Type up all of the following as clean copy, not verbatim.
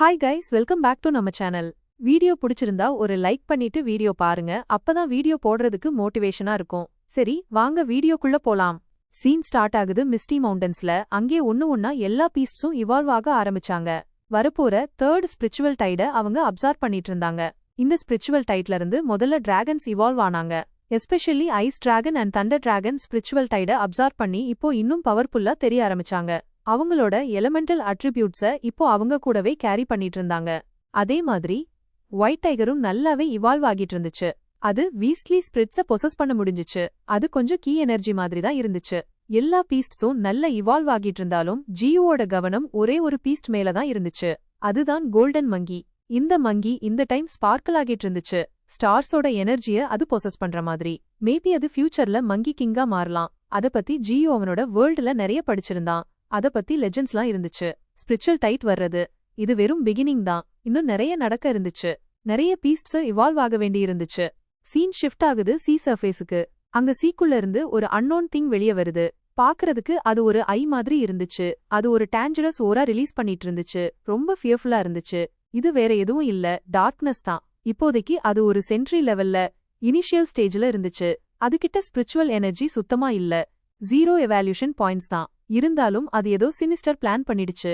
Hi guys, welcome back to நம்ம channel. Video பிடிச்சிருந்தா ஒரு லைக் பண்ணிட்டு வீடியோ பாருங்க, அப்பதான் வீடியோ போடுறதுக்கு மோட்டிவேஷனா இருக்கும். சரி, வாங்க வீடியோக்குள்ள போலாம். சீன் ஸ்டார்ட் ஆகுது மிஸ்டி மவுண்டன்ஸ்ல. அங்கே ஒண்ணா எல்லா பீஸ்ட்ஸும் இவால்வ் ஆக ஆரம்பிச்சாங்க. வரப்போற தேர்ட் ஸ்பிரிச்சுவல் டைட அவங்க அப்சர்வ் பண்ணிட்டு இருந்தாங்க. இந்த ஸ்பிரிச்சுவல் டைட்ல இருந்து முதல்ல டிராகன்ஸ் இவால்வ் ஆனாங்க. Especially ice dragon and thunder dragon spiritual tide observe பண்ணி இப்போ இன்னும் பவர்ஃபுல்லா தெரிய ஆரம்பிச்சாங்க. அவங்களோட எலிமெண்டல் அட்ரிபியூட்ஸ இப்போ அவங்க கூடவே கேரி பண்ணிட்டு இருந்தாங்க. அதே மாதிரி ஒயிட் டைகரும் நல்லாவே இவால்வ் ஆகிட்டு இருந்துச்சு. அது வீஸ்ட்லி ஸ்பிரிட்ஸ பொசஸ் பண்ண முடிஞ்சிச்சு. அது கொஞ்சம் கீ எனர்ஜி மாதிரி தான் இருந்துச்சு. எல்லா பீஸ்ட்ஸும் நல்ல இவால்வ் ஆகிட்டு இருந்தாலும் ஜியூவோட கவனம் ஒரே ஒரு பீஸ்ட் மேல தான் இருந்துச்சு. அதுதான் கோல்டன் மங்கி. இந்த மங்கி இந்த டைம் ஸ்பார்க்கிள் ஆகிட்டு இருந்துச்சு. ஸ்டார்ஸோட எனர்ஜிய அது பொசஸ் பண்ற மாதிரி. மேபி அது ஃபியூச்சர்ல மங்கி கிங்கா மாறலாம். அத பத்தி ஜியூ அவனோட வேர்ல்டுல நிறைய படிச்சிருந்தான். அத பத்தி லெஜெண்ட்ஸ்லாம் இருந்துச்சு. ஸ்பிரிச்சுவல் டைட் வர்றது இது வெறும் பிகினிங் தான். இன்னும் நிறைய நடக்க இருந்துச்சு. நிறைய பீஸ்ட்ஸ் இவால்வ் ஆக வேண்டி இருந்துச்சு. சீன் ஷிஃப்ட் ஆகுது சீ சர்ஃபேஸுக்கு. அங்க சீக்குள்ள இருந்து ஒரு அன்னோன் திங் வெளியே வருது. பாக்குறதுக்கு அது ஒரு ஐ மாதிரி இருந்துச்சு. அது ஒரு டேஞ்சரஸ் ஓரா ரிலீஸ் பண்ணிட்டு இருந்துச்சு. ரொம்ப ஃபியர்ஃபுல்லா இருந்துச்சு. இது வேற எதுவும் இல்ல, டார்க்னஸ் தான். இப்போதைக்கு அது ஒரு சென்ட்ரி லெவல்ல இனிஷியல் ஸ்டேஜ்ல இருந்துச்சு. அதுகிட்ட ஸ்பிரிச்சுவல் எனர்ஜி சுத்தமா இல்ல. 0 எவால்யூஷன் பாயிண்ட்ஸ் தான். இருந்தாலும் அது ஏதோ சினிஸ்டர் பிளான் பண்ணிடுச்சு.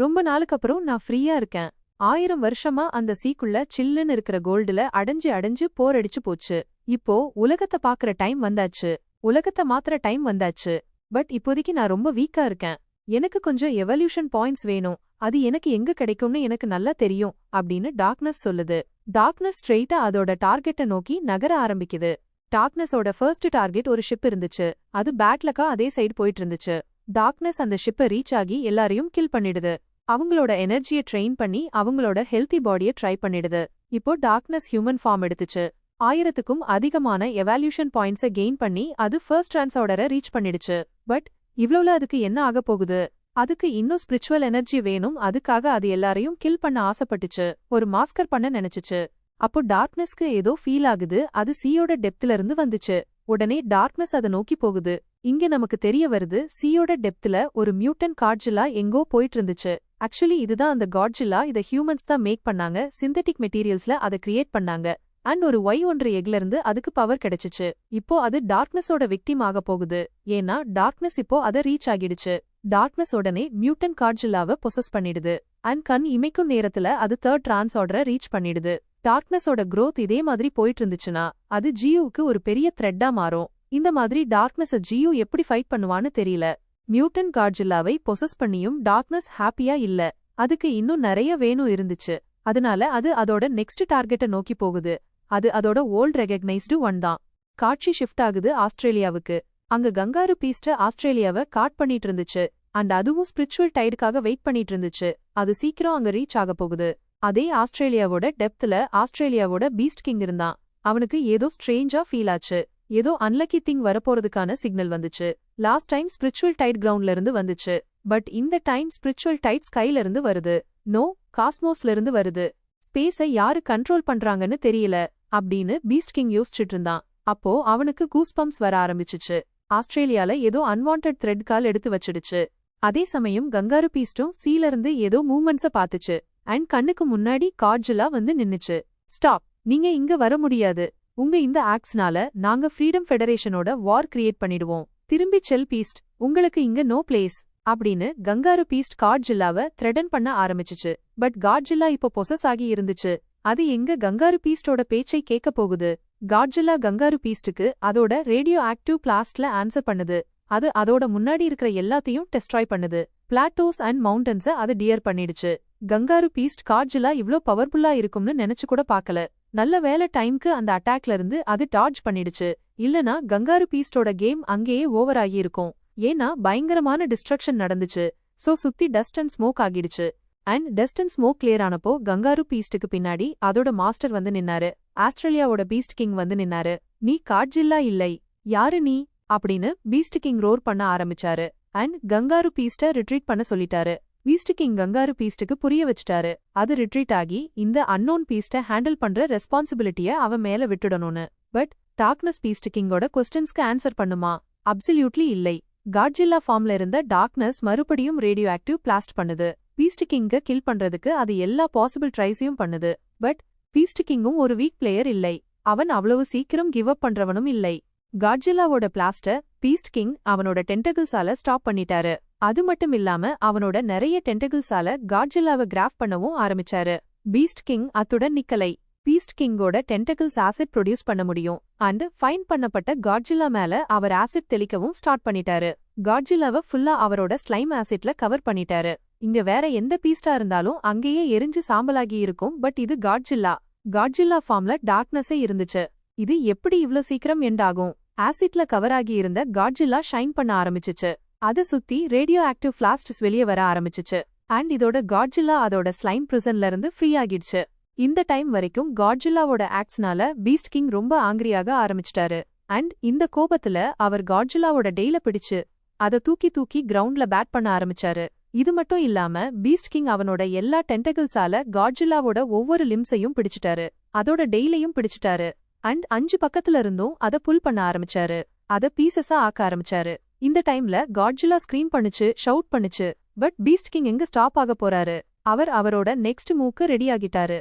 ரொம்ப நாளுக்கு அப்புறம் நான் ஃப்ரீயா இருக்கேன். 1000 வருஷமா அந்த சீக்குள்ள சில்லுன்னு இருக்கிற கோல்டுல அடைஞ்சு போரடிச்சு போச்சு. இப்போ உலகத்தை பாக்குற டைம் வந்தாச்சு. உலகத்தை மாத்துற டைம் வந்தாச்சு. பட் இப்போதைக்கு நான் ரொம்ப வீக்கா இருக்கேன். எனக்கு கொஞ்சம் எவல்யூஷன் பாயிண்ட்ஸ் வேணும். அது எனக்கு எங்க கிடைக்கும்னு எனக்கு நல்லா தெரியும் அப்படின்னு டார்க்னஸ் சொல்லுது. டார்க்னஸ் ஸ்ட்ரெயிட்டா அதோட டார்கெட்டை நோக்கி நகர ஆரம்பிக்குது. டார்க்னஸோட ஃபர்ஸ்ட் டார்கெட் ஒரு ஷிப் இருந்துச்சு. அது பேட்லக்கா அதே சைடு போயிட்டு இருந்துச்சு. டார்க்னஸ் அந்த ஷிப்பை ரீச் ஆகி எல்லாரையும் கில் பண்ணிடுது. அவங்களோட எனர்ஜியை ட்ரெயின் பண்ணி அவங்களோட ஹெல்த்தி பாடியை ட்ரை பண்ணிடுது. இப்போ டார்க்னஸ் ஹியூமன் ஃபார்ம் எடுத்துச்சு. 1000க்கும் அதிகமான எவால்யூஷன் பாயிண்ட்ஸை கெயின் பண்ணி அது ஃபர்ஸ்ட் டிரான்ஸார்டரை ரீச் பண்ணிடுச்சு. பட் இவ்ளோல அதுக்கு என்ன ஆக போகுது? அதுக்கு இன்னும் ஸ்பிரிச்சுவல் எனர்ஜி வேணும். அதுக்காக அது எல்லாரையும் கில் பண்ண ஆசைப்பட்டுச்சு. ஒரு மாஸ்கர் பண்ண நினைச்சுச்சு. அப்போ டார்க்னஸ்க்கு ஏதோ ஃபீல் ஆகுது. அது சீயோட டெப்த்ல இருந்து வந்துச்சு. உடனே டார்க்னஸ் அதை நோக்கி போகுது. இங்க நமக்கு தெரிய வருது சீயோட டெப்த்ல ஒரு மியூட்டன் காட்ஜில்லா எங்கோ போயிட்டு இருந்துச்சு. ஆக்சுவலி இதுதான் அந்த காட்ஜில்லா. இத ஹியூமன்ஸ் தான் மேக் பண்ணாங்க. சிந்தட்டிக் மெட்டீரியல்ஸ்ல அதை கிரியேட் பண்ணாங்க. அண்ட் ஒரு ஒன்று எக்ல இருந்து அதுக்கு பவர் கிடைச்சிச்சு. இப்போ அது டார்க்னஸோட விக்டிம் ஆக போகுது. ஏன்னா டார்க்னஸ் இப்போ அதை ரீச் ஆகிடுச்சு. டார்க்னஸ் உடனே மியூட்டன் காட்ஜில்லாவை பொசஸ் பண்ணிடுது. அண்ட் கண் இமைக்கும் நேரத்துல அது தேர்ட் டிரான்ஸார்டரை ரீச் பண்ணிடுது. டார்க்னஸோட growth இதே மாதிரி போயிட்டு இருந்துச்சுன்னா அது ஜியூவுக்கு ஒரு பெரிய த்ரெட்டா மாறும். இந்த மாதிரி டார்க்னஸ ஜியூ எப்படி ஃபைட் பண்ணுவான்னு தெரியல. மியூட்டன் காட்ஜில்லாவை பொசஸ் பண்ணியும் டார்க்னஸ் ஹாப்பியா இல்ல. அதுக்கு இன்னும் நிறைய வேணும் இருந்துச்சு. அதனால அது அதோட நெக்ஸ்ட் டார்கெட்டை நோக்கி போகுது. அது அதோட ஓல்ட் ரெகக்னைஸ்டு ஒன் தான். காட்சி ஷிஃப்ட் ஆகுது ஆஸ்திரேலியாவுக்கு. அங்க கங்காரு பீஸ்ட் ஆஸ்திரேலியாவை காட் பண்ணிட்டு இருந்துச்சு. அண்ட் அதுவும் ஸ்பிரிச்சுவல் டைடுக்காக வெயிட் பண்ணிட்டு இருந்துச்சு. அது சீக்கிரம் அங்க ரீச் ஆக போகுது. அதே ஆஸ்திரேலியாவோட டெப்த்ல ஆஸ்திரேலியாவோட பீஸ்ட் கிங் இருந்தான். அவனுக்கு ஏதோ ஸ்ட்ரேஞ்சா ஃபீல் ஆச்சு. ஏதோ அன்லக்கி திங் வரப்போறதுக்கான சிக்னல் வந்துச்சு. லாஸ்ட் டைம் ஸ்பிரிச்சுவல் டைட் கிரவுண்ட்ல இருந்து வந்துச்சு. பட் இந்த டைம் ஸ்பிரிச்சுவல் டைட் ஸ்கைல இருந்து வருது. நோ, காஸ்மோஸ்ல இருந்து வருது. ஸ்பேஸை யாரு கண்ட்ரோல் பண்றாங்கன்னு தெரியல அப்படின்னு பீஸ்ட் கிங் யோசிச்சுட்டு இருந்தான். அப்போ அவனுக்கு கூஸ்பம்ஸ் வர ஆரம்பிச்சுச்சு. ஆஸ்திரேலியால ஏதோ அன்வான்ட் த்ரெட் கால் எடுத்து வச்சிடுச்சு. அதே சமயம் கங்காரு பீஸ்டும் சீல இருந்து ஏதோ மூவ்மெண்ட்ஸ பாத்துச்சு. அண்ட் கண்ணுக்கு முன்னாடி காட்ஜில்லா வந்து நின்னுச்சு. ஸ்டாப், நீங்க இங்க வர முடியாது. உங்க இந்த ஆக்ட்ஸ்னால நாங்க ஃப்ரீடம் ஃபெடரேஷனோட வார் கிரியேட் பண்ணிடுவோம். திரும்பி செல் பீஸ்ட், உங்களுக்கு இங்க நோ பிளேஸ் அப்படின்னு கங்காரு பீஸ்ட் காட்ஜில்லாவை த்ரெடன் பண்ண ஆரம்பிச்சுச்சு. பட் காட்ஜில்லா இப்போ பொசஸ் ஆகி இருந்துச்சு. அது எங்க கங்காரு பீஸ்டோட பேச்சை கேட்க போகுது? காட்ஜில்லா கங்காரு பீஸ்டுக்கு அதோட ரேடியோ ஆக்டிவ் பிளாஸ்ட்ல ஆன்சர் பண்ணுது. அது அதோட முன்னாடி இருக்கிற எல்லாத்தையும் டெஸ்ட்ராய் பண்ணுது. பிளாட்டோஸ் அண்ட் மவுண்டன்ஸ அது டியர் பண்ணிடுச்சு. கங்காரு பீஸ்ட் காட்ஜில்லா இவ்ளோ பவர்ஃபுல்லா இருக்கும்னு நினைச்சு கூட பார்க்கல. நல்ல வேலை டைம்க்கு அந்த அட்டாக்ல இருந்து அது டாட்ஜ் பண்ணிடுச்சு. இல்லனா கங்காரு பீஸ்டோட கேம் அங்கேயே ஓவர் ஆகி இருக்கும். ஏன்னா பயங்கரமான டிஸ்ட்ரக்ஷன் நடந்துச்சு. சோ சுத்தி டஸ்ட் அண்ட் ஸ்மோக் ஆகிடுச்சு. And dust and smoke clear ஆனப்போ கங்காரு பீஸ்டுக்கு பின்னாடி அதோட மாஸ்டர் வந்து நின்னாரு. ஆஸ்திரேலியாவோட பீஸ்ட் கிங் வந்து நின்னாரு. நீ காட்ஜில்லா இல்லை, யாரு நீ அப்படின்னு பீஸ்ட் கிங் ரோர் பண்ண ஆரம்பிச்சாரு. அண்ட் கங்காரு பீஸ்ட ரிட்ரீட் பண்ண சொல்லிட்டாரு. பீஸ்ட் கிங் கங்காரு பீஸ்டுக்கு புரிய வச்சுட்டாரு. அது ரிட்ரீட் ஆகி இந்த அன்னோன் பீஸ்ட ஹேண்டில் பண்ற ரெஸ்பான்சிபிலிட்டிய அவன் மேல விட்டுடணும்னு. பட் டார்க்னஸ் பீஸ்ட் கிங்கோட கொஸ்டின்ஸ்க்கு ஆன்சர் பண்ணுமா? அப்சல்யூட்லி இல்லை. காட்ஜில்லா ஃபார்ம்ல இருந்த டார்க்னஸ் மறுபடியும் ரேடியோ ஆக்டிவ் பிளாஸ்ட் பண்ணுது. பீஸ்ட் கிங்க கில் பண்றதுக்கு அது எல்லா பாசிபிள் ட்ரைஸையும் பண்ணுது. பட் பீஸ்ட் கிங்கும் ஒரு வீக் பிளேயர் இல்லை. அவன் அவ்வளவு சீக்கிரம் கிவ் அப் பண்றவனும் இல்லை. காட்ஜில்லாவோட பிளாஸ்ட பீஸ்ட் கிங் அவனோட டென்டகிள்ஸால ஸ்டாப் பண்ணிட்டாரு. அது மட்டும் இல்லாம அவனோட நிறைய டென்டகிள்ஸால காட்ஜில்லாவை கிராஃப் பண்ணவும் ஆரம்பிச்சாரு. பீஸ்ட் கிங் அத்துடன் நிக்கலை. பீஸ்ட் கிங்கோட டென்டகிள்ஸ் ஆசிட் ப்ரொடியூஸ் பண்ண முடியும். அண்ட் ஃபைன் பண்ணப்பட்ட காட்ஜில்லா மேல அவர் ஆசிட் தெளிக்கவும் ஸ்டார்ட் பண்ணிட்டாரு. காட்ஜில்லாவை ஃபுல்லா அவரோட ஸ்லைம் ஆசிட்ல கவர் பண்ணிட்டாரு. இங்க வேற எந்த பீஸ்டா இருந்தாலும் அங்கேயே எரிஞ்சு சாம்பலாகி இருக்கும். பட் இது காட்ஜில்லா ஃபார்ம்ல டார்க்னஸே இருந்துச்சு. இது எப்படி இவ்ளோ சீக்கிரம் எண்ட் ஆகும்? ஆசிட்ல கவர் ஆகி இருந்த காட்ஜில்லா ஷைன் பண்ண ஆரம்பிச்சுச்சு. அத சுத்தி ரேடியோ ஆக்டிவ் பிளாஸ்ட்ஸ் வெளியே வர ஆரம்பிச்சுச்சு. அண்ட் இதோட காட்ஜில்லா அதோட ஸ்லைம் பிரிசன்ல இருந்து ஃப்ரீ ஆகிடுச்சு. இந்த டைம் வரைக்கும் காட்ஜில்லாவோட ஆக்ட்ஸ்னால பீஸ்ட் கிங் ரொம்ப ஆங்கிரியாக ஆரம்பிச்சிட்டாரு. அண்ட் இந்த கோபத்துல அவர் காட்ஜில்லாவோட டெய்ல பிடிச்சு அதை தூக்கி கிரவுண்ட்ல பேட் பண்ண ஆரம்பிச்சாரு. இது மட்டும் இல்லாம பீஸ்ட் கிங் அவனோட எல்லா டென்டகிள்ஸால காட்ஜில்லாவோட ஒவ்வொரு லிம்ஸையும் பிடிச்சிட்டாரு. அதோட டெய்லையும் பிடிச்சிட்டாரு. அண்ட் 5 பக்கத்துல இருந்தும் அதை புல் பண்ண ஆரம்பிச்சாரு. அதை பீசஸா ஆக்க ஆரம்பிச்சாரு. இந்த டைம்ல காட்ஜில்லா ஸ்கிரீம் பண்ணுச்சு, ஷவுட் பண்ணுச்சு. பட் பீஸ்ட் கிங் எங்க ஸ்டாப் ஆக போறாரு? அவர் அவரோட நெக்ஸ்ட் மூவ்க்கு ரெடி ஆகிட்டாரு.